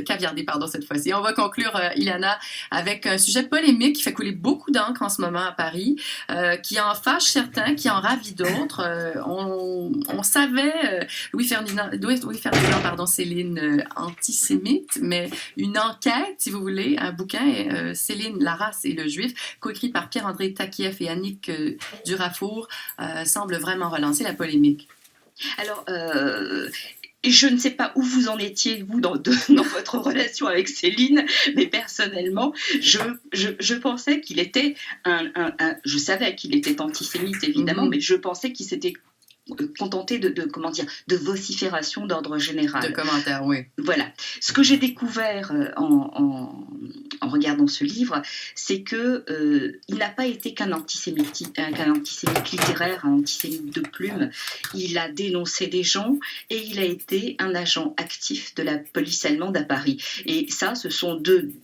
Caviardé, pardon, cette fois-ci. On va conclure, Ilana, avec un sujet polémique qui fait couler beaucoup d'encre en ce moment à Paris, qui en fâche certains, qui en ravit d'autres. On savait, Louis Ferdinand, pardon, Céline, antisémite, mais une enquête, si vous voulez, un bouquin, Céline, la race et le juif, coécrit par Pierre-André Taguieff et Annick Durafour, semble vraiment relancer la polémique. Alors, je ne sais pas où vous en étiez, vous, dans votre relation avec Céline, mais personnellement, je pensais qu'il était je savais qu'il était antisémite, évidemment, mais je pensais qu'il s'était contenté de vocifération d'ordre général. De commentaires, oui. Voilà. Ce que j'ai découvert en regardant ce livre, c'est que il n'a pas été qu'un antisémite littéraire, un antisémite de plume. Il a dénoncé des gens et il a été un agent actif de la police allemande à Paris. Et ça, ce sont deux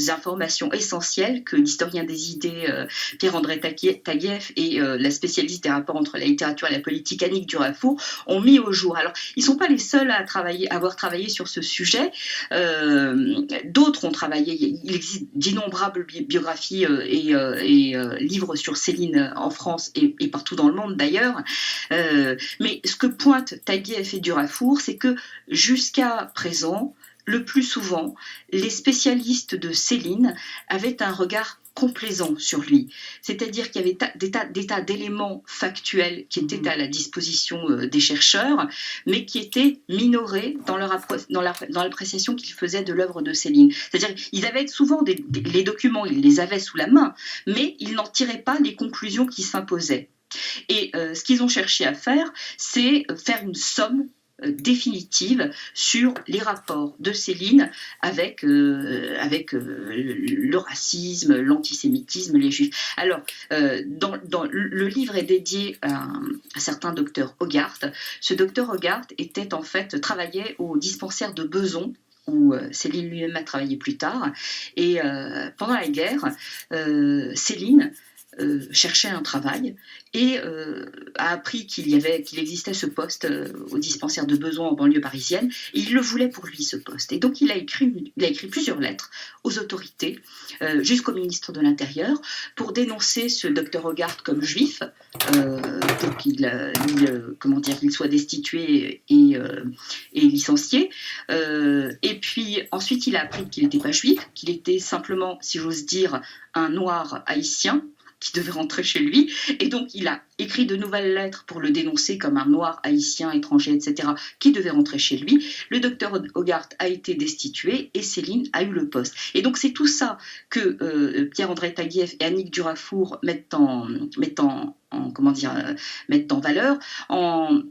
informations essentielles que l'historien des idées Pierre-André Taguieff et la spécialiste des rapports entre la littérature et la politique Annick Durafour ont mis au jour. Alors, ils ne sont pas les seuls à avoir travaillé sur ce sujet. D'autres ont travaillé. Il existe d'innombrables biographies et livres sur Céline en France et partout dans le monde d'ailleurs. Mais ce que pointent Taguieff et Durafour, c'est que jusqu'à présent, le plus souvent, les spécialistes de Céline avaient un regard complaisant sur lui. C'est-à-dire qu'il y avait des tas d'éléments factuels qui étaient à la disposition des chercheurs, mais qui étaient minorés dans l'appréciation qu'ils faisaient de l'œuvre de Céline. C'est-à-dire qu'ils avaient souvent les documents, ils les avaient sous la main, mais ils n'en tiraient pas les conclusions qui s'imposaient. Et ce qu'ils ont cherché à faire, c'est faire une somme définitive sur les rapports de Céline avec le racisme, l'antisémitisme, les juifs. Alors, le livre est dédié à un certain docteur Hogarth. Ce docteur Hogarth travaillait au dispensaire de Besançon, où Céline lui-même a travaillé plus tard. Et pendant la guerre, Céline cherchait un travail et a appris qu'il existait ce poste au dispensaire de Besançon en banlieue parisienne, et il le voulait pour lui, ce poste. Et donc il a écrit plusieurs lettres aux autorités, jusqu'au ministre de l'Intérieur, pour dénoncer ce docteur Hogarth comme juif, pour qu'il soit destitué et licencié. Et puis ensuite il a appris qu'il n'était pas juif, qu'il était simplement, si j'ose dire, un noir haïtien qui devait rentrer chez lui. Et donc, il a écrit de nouvelles lettres pour le dénoncer comme un noir haïtien, étranger, etc., qui devait rentrer chez lui. Le docteur Hogarth a été destitué et Céline a eu le poste. Et donc, c'est tout ça que Pierre-André Taguieff et Annick Durafour mettent en valeur en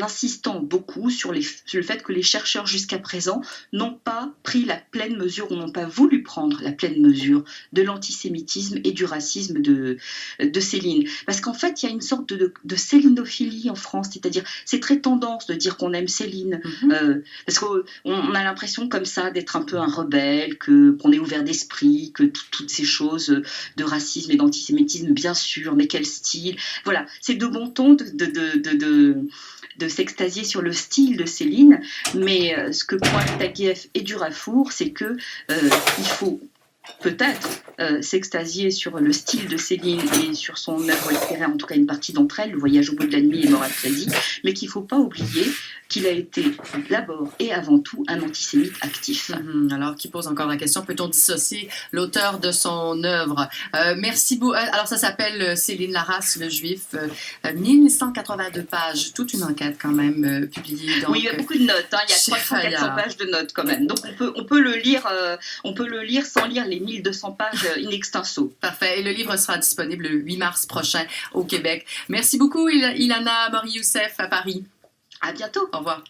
insistant beaucoup sur le fait que les chercheurs jusqu'à présent n'ont pas pris la pleine mesure ou n'ont pas voulu prendre la pleine mesure de l'antisémitisme et du racisme de Céline. Parce qu'en fait, il y a une sorte de célinophilie en France, c'est-à-dire c'est très tendance de dire qu'on aime Céline, parce qu'on a l'impression comme ça d'être un peu un rebelle, qu'on est ouvert d'esprit, que toutes ces choses de racisme et d'antisémitisme, bien sûr, mais quel style. Voilà, c'est de bon ton de s'extasier sur le style de Céline, mais ce que pointent Taguieff et Durafour, c'est que il faut peut-être s'extasier sur le style de Céline et sur son œuvre littéraire, en tout cas une partie d'entre elles, Le voyage au bout de la nuit et Mort à crédit, mais qu'il ne faut pas oublier qu'il a été d'abord et avant tout un antisémite actif. Alors, qui pose encore la question, peut-on dissocier l'auteur de son œuvre? Merci beaucoup. Alors, ça s'appelle Céline, la race, le juif, 1182 pages, toute une enquête quand même publiée. Donc, oui, il y a beaucoup de notes, hein. Il y a 300-400 pages de notes quand même. Donc, on peut le lire sans lire les 1200 pages in extenso. Parfait. Et le livre sera disponible le 8 mars prochain au Québec. Merci beaucoup, Ilana Mori-Youssef à Paris. À bientôt. Au revoir.